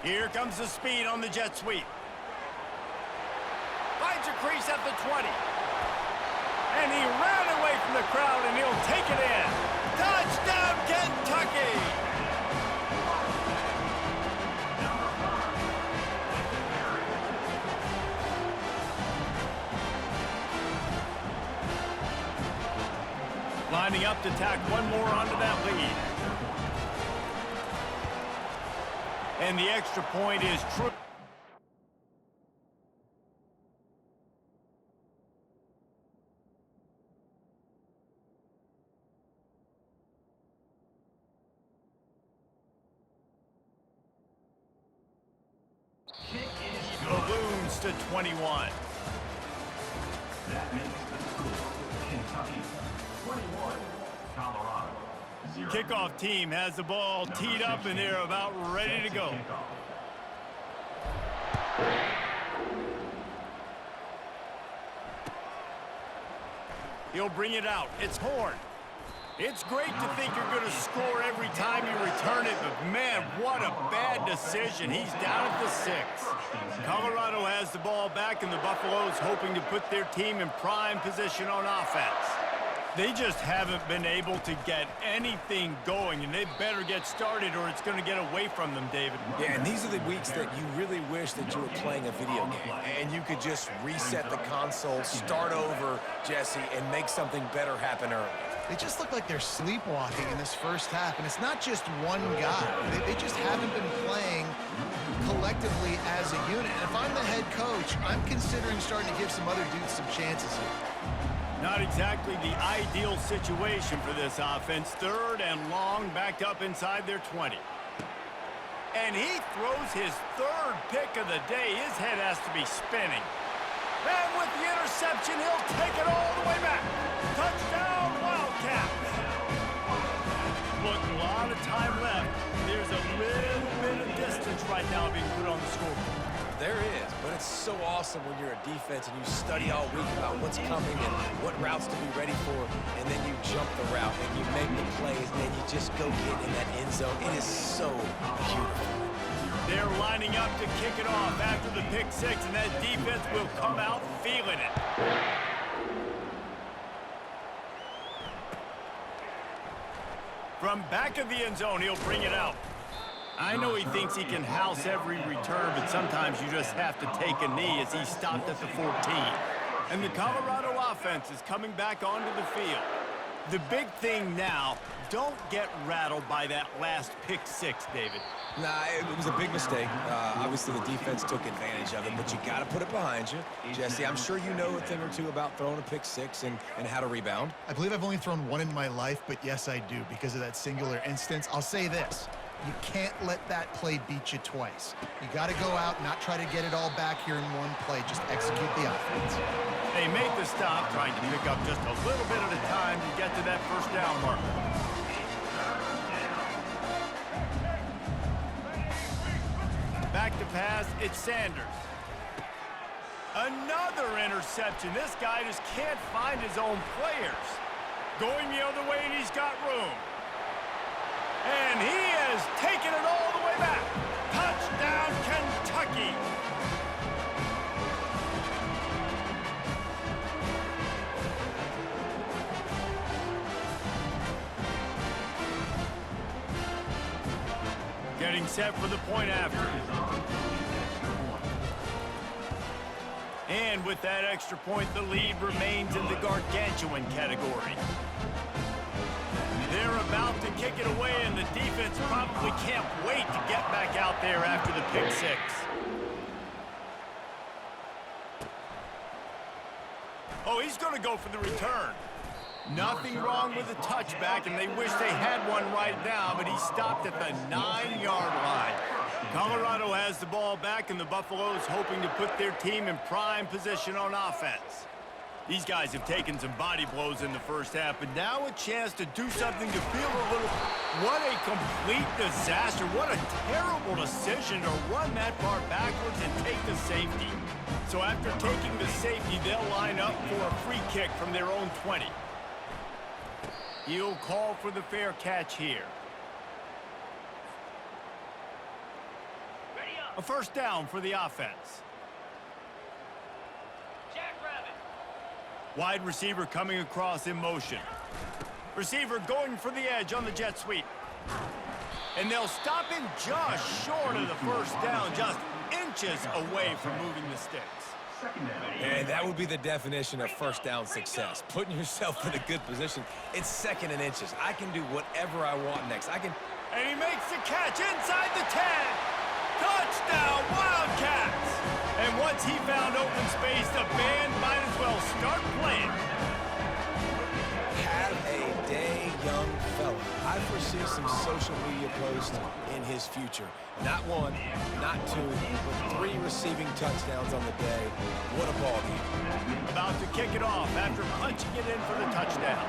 Here comes the speed on the jet sweep. Finds a crease at the 20. And he ran away from the crowd, and he'll take it in. Touchdown, Kentucky! Lining up to tack one more onto that lead. And the extra point is true. Balloons to 21. That makes the score Kentucky 21, Colorado 0. Kickoff team has the ball teed up and they're about ready to go. He'll bring it out. It's Horn. It's great to think you're going to score every time you return it, but man, what a bad decision. He's down at the 6. Colorado has the ball back, and the Buffaloes hoping to put their team in prime position on offense. They just haven't been able to get anything going, and they better get started or it's going to get away from them, David. Yeah, and these are the weeks that you really wish that you were playing a video game and you could just reset the console, start over, Jesse, and make something better happen early. They just look like they're sleepwalking in this first half, and it's not just one guy. They just haven't been playing collectively as a unit. And if I'm the head coach, I'm considering starting to give some other dudes some chances here. Not exactly the ideal situation for this offense. 3rd and long, backed up inside their 20. And he throws his 3rd pick of the day. His head has to be spinning. And with the interception, he'll take it all the way back. Touchdown, Wildcats. Look, a lot of time left. There's a little bit of distance right now being put on the scoreboard. There is, but it's so awesome when you're a defense and you study all week about what's coming and what routes to be ready for, and then you jump the route and you make the plays, and then you just go get in that end zone. It is so beautiful. They're lining up to kick it off after the pick 6, and that defense will come out feeling it. From back of the end zone, he'll bring it out. I know he thinks he can house every return, but sometimes you just have to take a knee as he stopped at the 14. And the Colorado offense is coming back onto the field. The big thing now, don't get rattled by that last pick 6, David. Nah, it was a big mistake. Obviously, the defense took advantage of it, but you got to put it behind you. Jesse, I'm sure you know a thing or two about throwing a pick 6 and how to rebound. I believe I've only thrown one in my life, but yes, I do because of that singular instance. I'll say this. You can't let that play beat you twice. You got to go out, not try to get it all back here in one play. Just execute the offense. They make the stop, trying to pick up just a little bit at a time to get to that first down marker. Back to pass, it's Sanders. Another interception. This guy just can't find his own players. Going the other way, and he's got room. And he has taken it all the way back. Touchdown, Kentucky. Getting set for the point after. And with that extra point, the lead remains in the gargantuan category. They're about to kick it away, and the defense probably can't wait to get back out there after the pick 6. Oh, he's going to go for the return. Nothing wrong with the touchback, and they wish they had one right now, but he stopped at the 9-yard line. Colorado has the ball back, and the Buffaloes hoping to put their team in prime position on offense. These guys have taken some body blows in the first half, but now a chance to do something to feel a little... What a complete disaster. What a terrible decision to run that far backwards and take the safety. So after taking the safety, they'll line up for a free kick from their own 20. He'll call for the fair catch here. Ready A first down for the offense. Wide receiver coming across in motion. Receiver going for the edge on the jet sweep. And they'll stop him just short of the first down, just inches away from moving the sticks. And that would be the definition of first down success. Putting yourself in a good position. It's second and inches. I can do whatever I want next. And he makes the catch inside the 10. Touchdown, Wildcats! And once he found open space, the band might as well start playing. Have a day, young fella. I foresee some social media posts in his future. Not one, not two, but 3 receiving touchdowns on the day. What a ball game. About to kick it off after punching it in for the touchdown.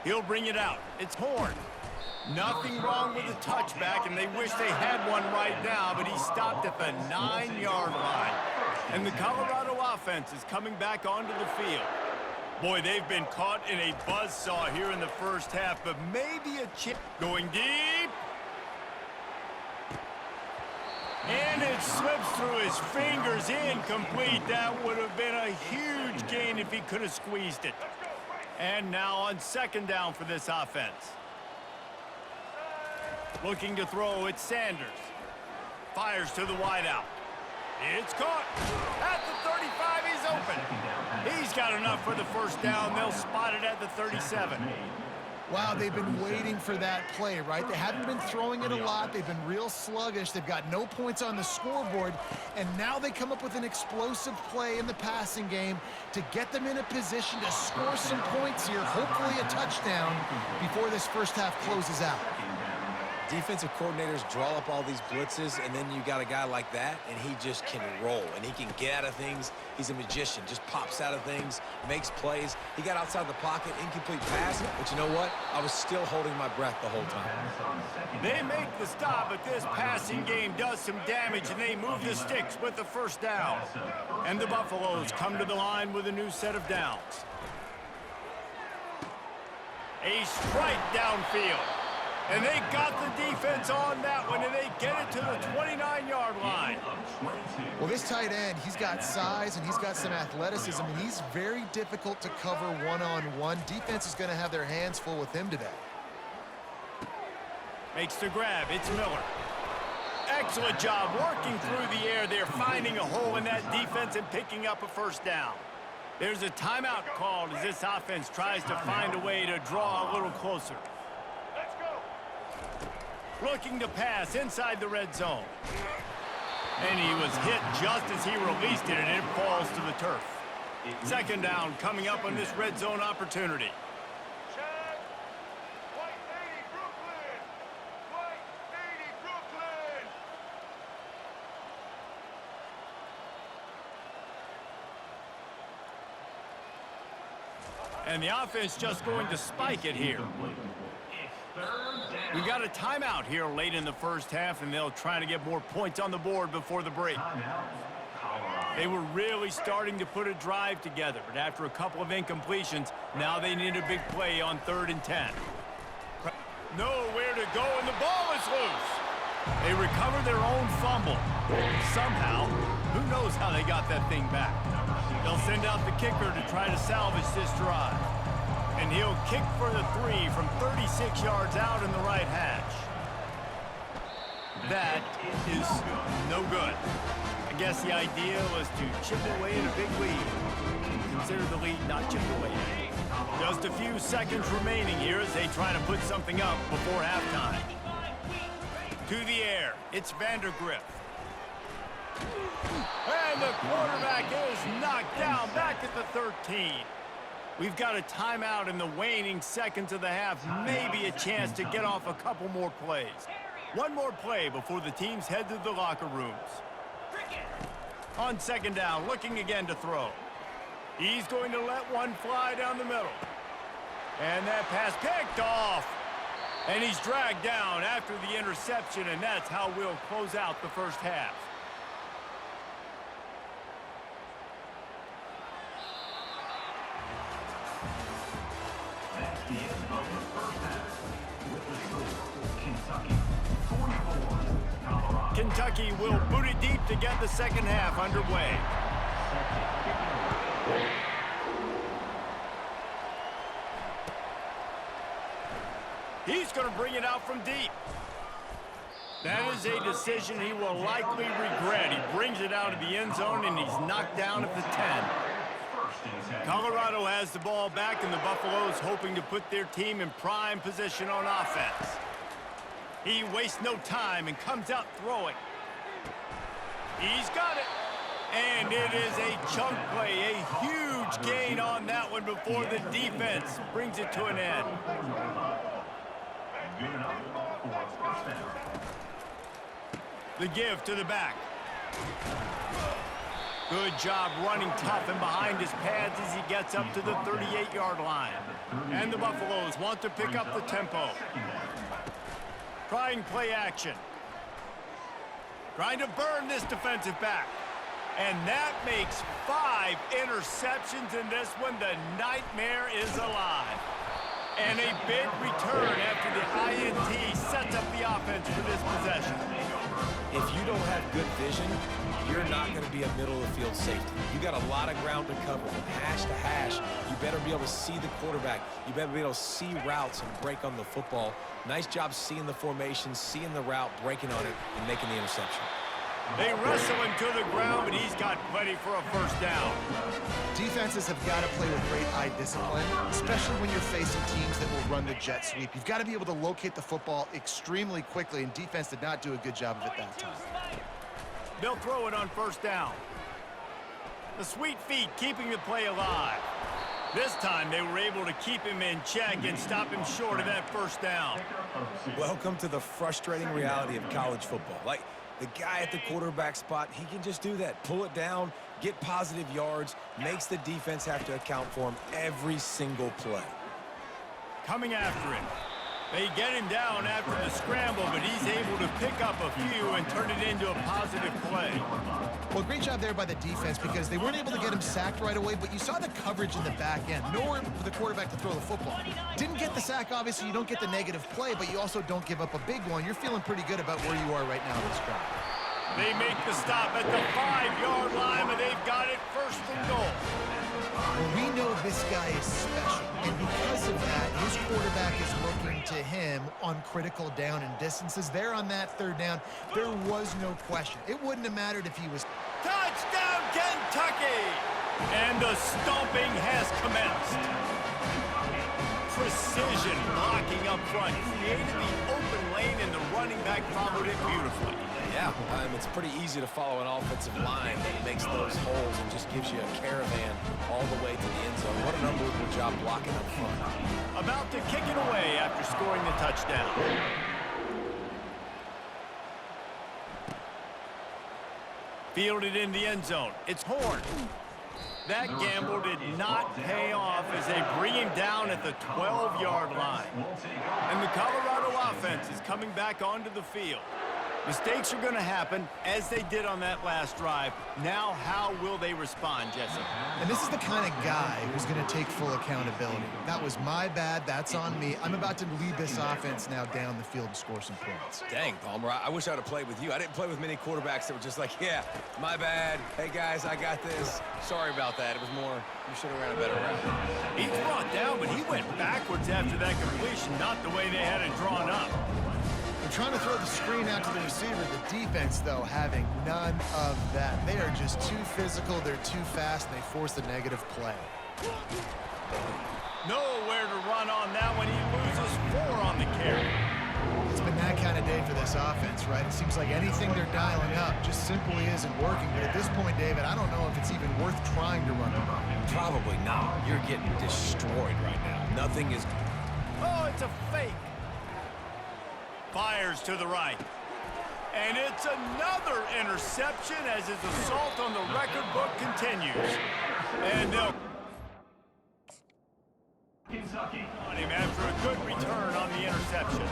He'll bring it out. It's Horn. Nothing wrong with the touchback, and they wish they had one right now, but he stopped at the 9-yard line. And the Colorado offense is coming back onto the field. Boy, they've been caught in a buzzsaw here in the first half, but maybe a chip going deep. And it slips through his fingers, incomplete. That would have been a huge gain if he could have squeezed it. And now on second down for this offense. Looking to throw, it's Sanders. Fires to the wideout. It's caught. At the 35, he's open. He's got enough for the first down. They'll spot it at the 37. Wow, they've been waiting for that play, right? They haven't been throwing it a lot. They've been real sluggish. They've got no points on the scoreboard. And now they come up with an explosive play in the passing game to get them in a position to score some points here, hopefully a touchdown, before this first half closes out. Defensive coordinators draw up all these blitzes, and then you got a guy like that, and he just can roll, and he can get out of things. He's a magician, just pops out of things, makes plays. He got outside the pocket, incomplete pass, but you know what? I was still holding my breath the whole time. They make the stop, but this passing game does some damage, and they move the sticks with the first down. And the Buffaloes come to the line with a new set of downs. A strike downfield. And they got the defense on that one, and they get it to the 29-yard line. Well, this tight end, he's got size and he's got some athleticism, and he's very difficult to cover one-on-one. Defense is going to have their hands full with him today. Makes the grab. It's Miller. Excellent job working through the air there, finding a hole in that defense and picking up a first down. There's a timeout called as this offense tries to find a way to draw a little closer. Looking to pass inside the red zone. And he was hit just as he released it, and it falls to the turf. Second down coming up on this red zone opportunity. White 80, Brooklyn! White 80, Brooklyn! And the offense just going to spike it here. We got a timeout here late in the first half, and they'll try to get more points on the board before the break. They were really starting to put a drive together, but after a couple of incompletions, now they need a big play on 3rd and 10. Nowhere to go, and the ball is loose. They recover their own fumble. Somehow, who knows how they got that thing back. They'll send out the kicker to try to salvage this drive. And he'll kick for the 3 from 36 yards out in the right hash. That is no good. I guess the idea was to chip away at a big lead. Consider the lead not chipped away yet. Just a few seconds remaining here as they try to put something up before halftime. To the air, it's Vandergriff. And the quarterback is knocked down back at the 13. We've got a timeout in the waning seconds of the half, maybe a chance to get off a couple more plays. One more play before the teams head to the locker rooms. On second down, looking again to throw. He's going to let one fly down the middle. And that pass picked off. And he's dragged down after the interception, and that's how we'll close out the first half. the end of the first half. With the score, Kentucky 44, Colorado. Kentucky will boot it deep to get the second half underway. He's going to bring it out from deep. That is a decision he will likely regret. He brings it out of the end zone, and he's knocked down at the 10. Colorado has the ball back, and the Buffaloes hoping to put their team in prime position on offense. He wastes no time and comes out throwing. He's got it. And it is a chunk play, a huge gain on that one before the defense brings it to an end. Good enough for a first down. The give to the back. Good job running tough and behind his pads as he gets up to the 38-yard line. And the Buffaloes want to pick up the tempo. Trying play action. Trying to burn this defensive back. And that makes 5 interceptions in this one. The nightmare is alive. And a big return after the INT sets up the offense for this possession. If you don't have good vision, you're not going to be a middle-of-the-field safety. You got a lot of ground to cover from hash to hash. You better be able to see the quarterback. You better be able to see routes and break on the football. Nice job seeing the formation, seeing the route, breaking on it, and making the interception. They wrestle him to the ground, but he's got plenty for a first down. Defenses have got to play with great eye discipline, especially when you're facing teams that will run the jet sweep. You've got to be able to locate the football extremely quickly, and defense did not do a good job of it that time. They'll throw it on first down. The sweet feet keeping the play alive. This time they were able to keep him in check and stop him short of that first down. Welcome to the frustrating reality of college football. Like, the guy at the quarterback spot, he can just do that. Pull it down, get positive yards, makes the defense have to account for him every single play. Coming after him. They get him down after the scramble, but he's able to pick up a few and turn it into a positive play. Well, great job there by the defense because they weren't able to get him sacked right away, but you saw the coverage in the back end. Nowhere for the quarterback to throw the football. Didn't get the sack, obviously. You don't get the negative play, but you also don't give up a big one. You're feeling pretty good about where you are right now in this drive. They make the stop at the 5-yard line, but they've got it first and goal. Well, we know this guy is special, and because of that, his quarterback is looking to him on critical down and distances. There on that third down, there was no question. It wouldn't have mattered if he was... Touchdown, Kentucky! And the stomping has commenced. Precision blocking up front created the open lane, and the running back followed it beautifully. Yeah, it's pretty easy to follow an offensive line that makes those holes and just gives you a caravan all the way to the end zone. What an unbelievable job blocking up front. About to kick it away after scoring the touchdown. Fielded in the end zone. It's Horn. That gamble did not pay off as they bring him down at the 12-yard line. And the Colorado offense is coming back onto the field. Mistakes are going to happen, as they did on that last drive. Now, how will they respond, Jesse? And this is the kind of guy who's going to take full accountability. That was my bad. That's on me. I'm about to lead this offense now down the field and score some points. Dang, Palmer, I wish I would have played with you. I didn't play with many quarterbacks that were just like, yeah, my bad. Hey, guys, I got this. Sorry about that. It was more, you should have ran a better route. He's brought down, but he went backwards after that completion, not the way they had it drawn up. They're trying to throw the screen out to the receiver. The defense, though, having none of that. They are just too physical. They're too fast, and they force the negative play. Nowhere to run on that one. He loses 4 on the carry. It's been that kind of day for this offense, right? It seems like anything they're dialing up just simply isn't working. But at this point, David, I don't know if it's even worth trying to run the ball. Probably not. You're getting destroyed right now. Nothing is... Oh, it's a fake. Fires to the right. And it's another interception as his assault on the record book continues. And they'll Kentucky on him after a good return on the interception.